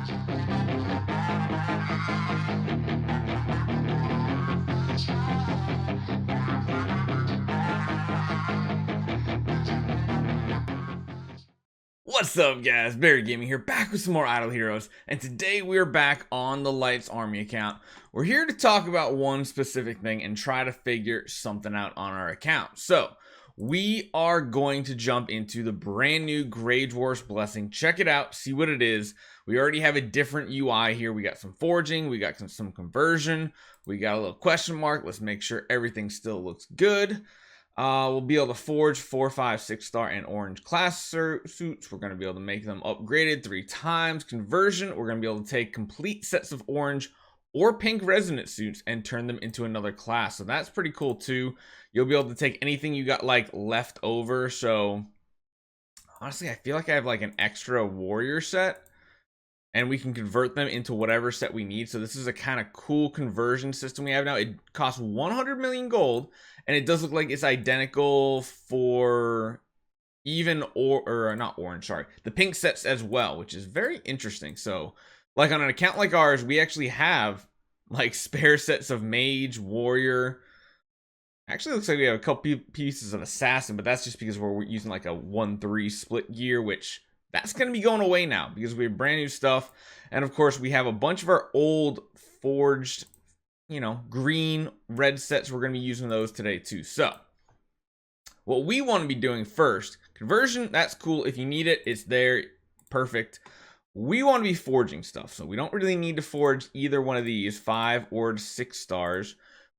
What's up, guys? Barry Gaming here, back with some more Idle Heroes, and today we're back on the Lights Army account. We're here to talk about one specific thing and try to figure something out on our account. So, we are going to jump into the brand new Grey Dwarf's Blessing. Check it out, see what it is. We already have a different UI here. We got some forging, we got some conversion, we got a little question mark. Let's make sure everything still looks good. We'll be able to forge 4, 5, 6 star and orange class suits. We're going to be able to make them upgraded 3 times. Conversion, we're going to be able to take complete sets of orange or pink resonant suits and turn them into another class. So that's pretty cool too. You'll be able to take anything you got like left over. So honestly, I feel like I have like an extra warrior set, and we can convert them into whatever set we need. So this is a kind of cool conversion system we have now. It costs 100 million gold, and it does look like it's identical for even or not orange, sorry, the pink sets as well, which is very interesting. So like on an account like ours, we actually have like spare sets of mage, warrior. Actually looks like we have a couple pieces of assassin, but that's just because we're using like a 1-3 split gear, which that's going to be going away now because we have brand new stuff. And of course, we have a bunch of our old forged, green, red sets. We're going to be using those today too. So what we want to be doing first, conversion, that's cool. If you need it, it's there. Perfect. We want to be forging stuff. So we don't really need to forge either one of these 5 or 6 stars.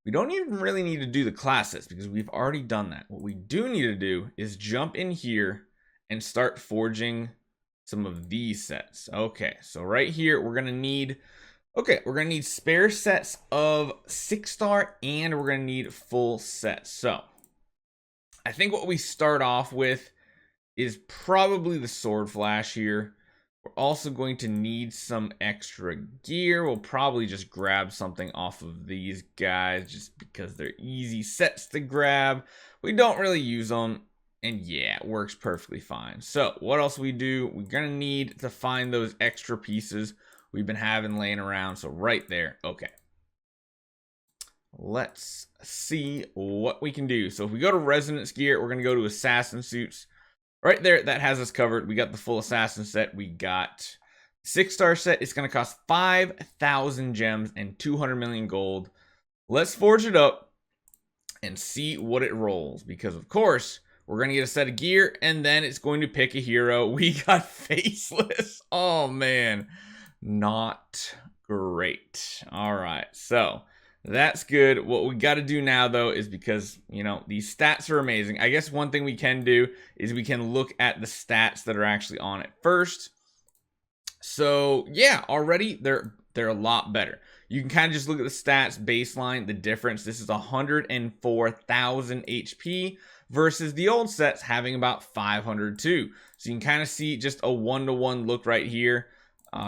We don't even really need to do the classes because we've already done that. What we do need to do is jump in here and start forging some of these sets. Okay, so right here we're gonna need spare sets of 6 star, and we're gonna need full sets. So I think what we start off with is probably the sword flash here. We're also going to need some extra gear. We'll probably just grab something off of these guys just because they're easy sets to grab. We don't really use them. And yeah, it works perfectly fine. So what else we do? We're going to need to find those extra pieces we've been having laying around. So right there. Okay. Let's see what we can do. So if we go to resonance gear, we're going to go to assassin suits. Right there, that has us covered. We got the full assassin set. We got 6 star set. It's going to cost 5,000 gems and 200 million gold. Let's forge it up and see what it rolls. Because of course, we're going to get a set of gear, and then it's going to pick a hero. We got faceless. Oh, man. Not great. All right. So that's good. What we got to do now, though, is because, these stats are amazing. I guess one thing we can do is we can look at the stats that are actually on it first. So, yeah, already they're a lot better. You can kind of just look at the stats baseline, the difference. This is 104,000 HP versus the old sets having about 502. So you can kind of see just a 1-to-1 look right here.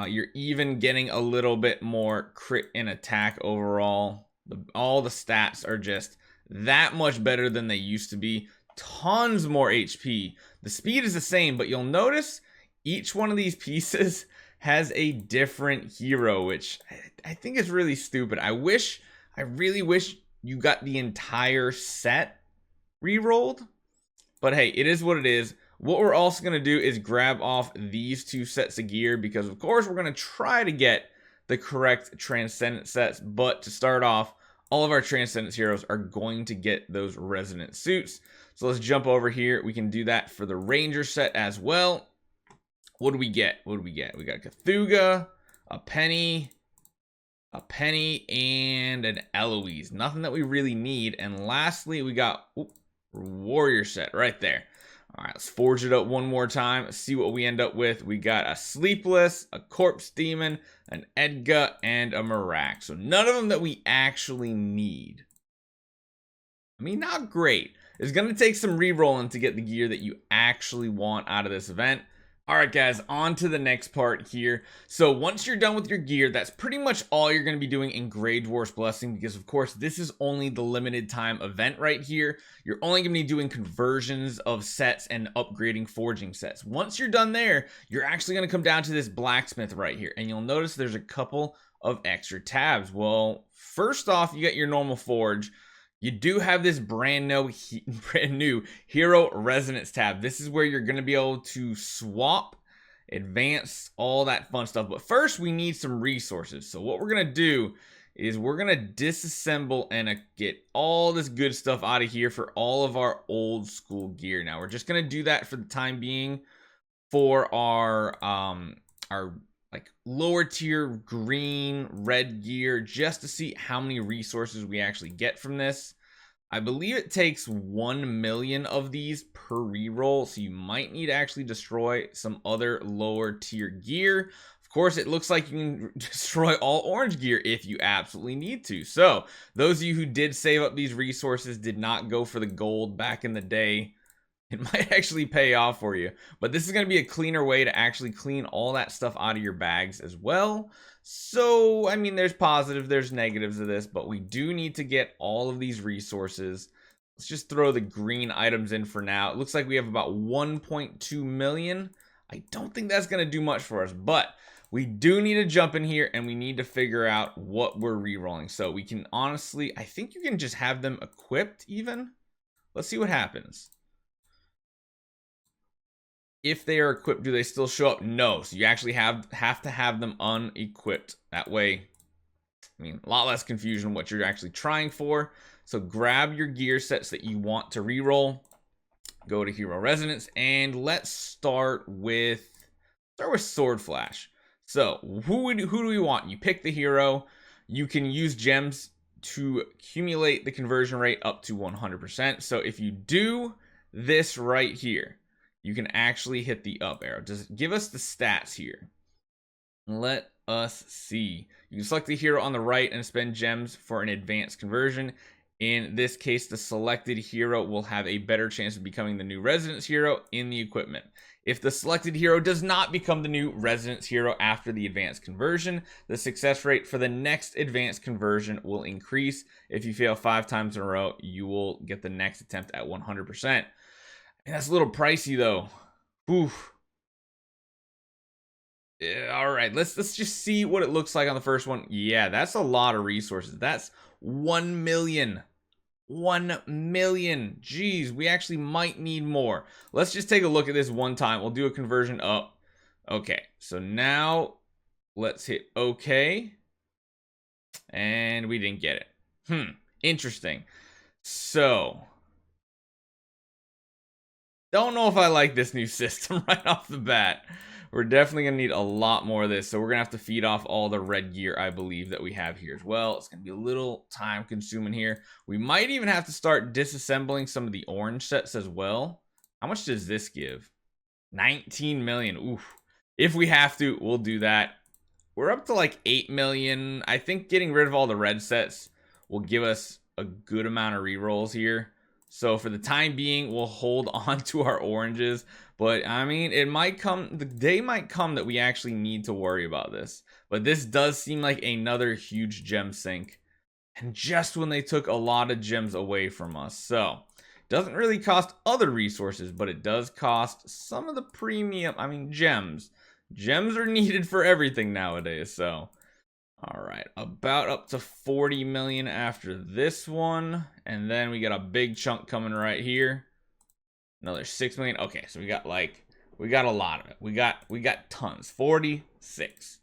You're even getting a little bit more crit and attack overall. All the stats are just that much better than they used to be. Tons more HP. The speed is the same, but you'll notice each one of these pieces has a different hero, which I think is really stupid. I really wish you got the entire set re-rolled, but hey, it is what it is. What we're also going to do is grab off these 2 sets of gear because of course we're going to try to get the correct transcendent sets, but to start off, all of our transcendent heroes are going to get those resonant suits. So let's jump over here. We can do that for the ranger set as well. What do we get? We got Cthulhu, a penny, and an Eloise. Nothing that we really need. And lastly, we got warrior set right there. All right, let's forge it up one more time. Let's see what we end up with. We got a Sleepless, a Corpse Demon, an Edga, and a Marak. So none of them that we actually need. I mean, not great. It's going to take some re-rolling to get the gear that you actually want out of this event. Alright guys, on to the next part here. So once you're done with your gear, that's pretty much all you're going to be doing in Grey Dwarf's Blessing, because of course this is only the limited time event right here. You're only going to be doing conversions of sets and upgrading forging sets. Once you're done there, you're actually going to come down to this blacksmith right here, and you'll notice there's a couple of extra tabs. Well, first off, you got your normal forge. You do have this brand new hero resonance tab. This is where you're going to be able to swap, advance, all that fun stuff. But first, we need some resources. So what we're going to do is we're going to disassemble and get all this good stuff out of here for all of our old school gear. Now, we're just going to do that for the time being for our like lower tier green, red gear, just to see how many resources we actually get from this. I believe it takes 1 million of these per reroll, so you might need to actually destroy some other lower tier gear. Of course, it looks like you can destroy all orange gear if you absolutely need to. So those of you who did save up these resources, did not go for the gold back in the day, it might actually pay off for you. But this is going to be a cleaner way to actually clean all that stuff out of your bags as well. So, I mean, there's positives, there's negatives of this, but we do need to get all of these resources. Let's just throw the green items in for now. It looks like we have about 1.2 million. I don't think that's going to do much for us, but we do need to jump in here and we need to figure out what we're re-rolling. So we can honestly, I think you can just have them equipped even. Let's see what happens. If they are equipped, do they still show up? No. So you actually have to have them unequipped. That way, I mean, a lot less confusion what you're actually trying for. So grab your gear sets that you want to reroll. Go to Hero Resonance, and let's start with Sword Flash. So who do we want? You pick the hero. You can use gems to accumulate the conversion rate up to 100%. So if you do this right here, you can actually hit the up arrow. Just give us the stats here. Let us see. You can select the hero on the right and spend gems for an advanced conversion. In this case, the selected hero will have a better chance of becoming the new Resonance hero in the equipment. If the selected hero does not become the new Resonance hero after the advanced conversion, the success rate for the next advanced conversion will increase. If you fail 5 times in a row, you will get the next attempt at 100%. That's a little pricey though. Oof. Yeah, all right, let's just see what it looks like on the first one. Yeah, that's a lot of resources. That's 1 million. 1 million. Jeez, we actually might need more. Let's just take a look at this one time. We'll do a conversion up. Okay, so now let's hit OK. And we didn't get it. Interesting. So don't know if I like this new system right off the bat. We're definitely going to need a lot more of this. So we're going to have to feed off all the red gear, I believe, that we have here as well. It's going to be a little time consuming here. We might even have to start disassembling some of the orange sets as well. How much does this give? 19 million. Oof. If we have to, we'll do that. We're up to like 8 million. I think getting rid of all the red sets will give us a good amount of rerolls here. So for the time being, we'll hold on to our oranges. But I mean, it might come, the day might come that we actually need to worry about this. But this does seem like another huge gem sink. And just when they took a lot of gems away from us. So it doesn't really cost other resources, but it does cost some of the premium, gems. Gems are needed for everything nowadays, so. All right, about up to 40 million after this one. And then we got a big chunk coming right here. Another 6 million. Okay, so we got a lot of it. We got tons. 46.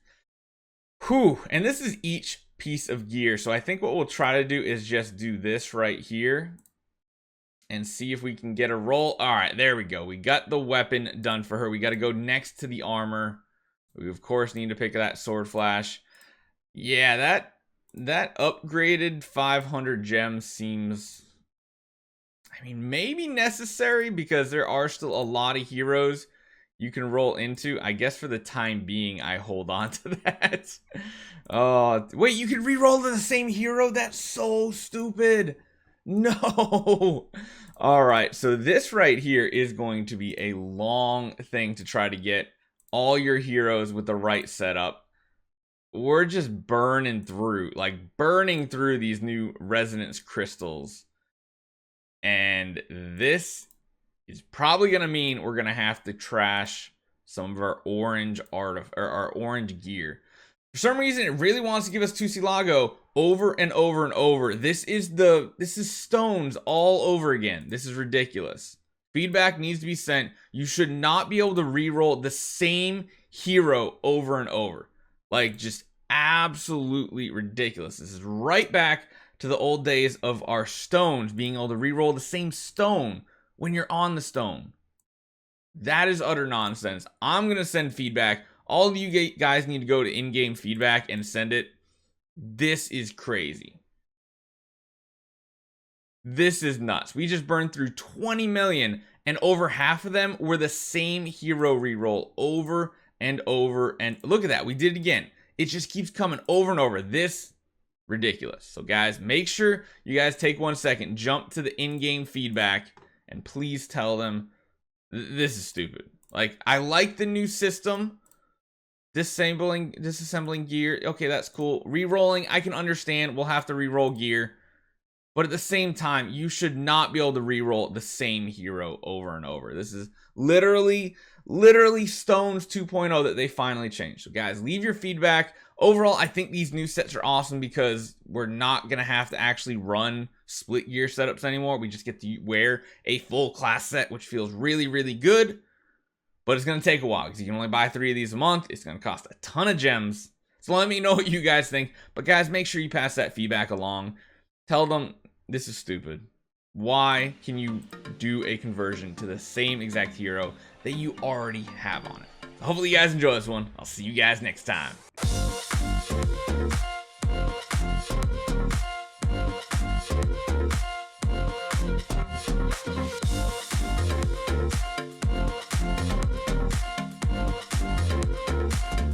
Whew. And this is each piece of gear. So I think what we'll try to do is just do this right here and see if we can get a roll. All right, there we go. We got the weapon done for her. We got to go next to the armor. We of course need to pick that sword flash. Yeah, that upgraded 500 gems seems, maybe necessary because there are still a lot of heroes you can roll into. I guess for the time being, I hold on to that. Oh, wait, you can re-roll to the same hero? That's so stupid. No. All right, so this right here is going to be a long thing to try to get all your heroes with the right setup. We're just burning through these new resonance crystals. And this is probably going to mean we're going to have to trash some of our orange our orange gear. For some reason, it really wants to give us Tussilago over and over and over. This is stones all over again. This is ridiculous. Feedback needs to be sent. You should not be able to reroll the same hero over and over. Like, just absolutely ridiculous. This is right back to the old days of our stones being able to reroll the same stone when you're on the stone. That is utter nonsense. I'm going to send feedback. All of you guys need to go to in-game feedback and send it. This is crazy. This is nuts. We just burned through 20 million, and over half of them were the same hero reroll over and over. And look at that. We did it again. It just keeps coming over and over. This ridiculous. So guys, make sure you guys take 1 second, jump to the in-game feedback, and please tell them this is stupid. Like, I like the new system. Disassembling gear. Okay, that's cool. Rerolling, I can understand. We'll have to reroll gear. But at the same time, you should not be able to reroll the same hero over and over. This is literally Stones 2.0 that they finally changed. So guys, leave your feedback. Overall, I think these new sets are awesome because we're not going to have to actually run split gear setups anymore. We just get to wear a full class set, which feels really, really good. But it's going to take a while because you can only buy 3 of these a month. It's going to cost a ton of gems. So let me know what you guys think. But guys, make sure you pass that feedback along. Tell them this is stupid. Why can you do a conversion to the same exact hero that you already have on it? Hopefully you guys enjoy this one. I'll see you guys next time.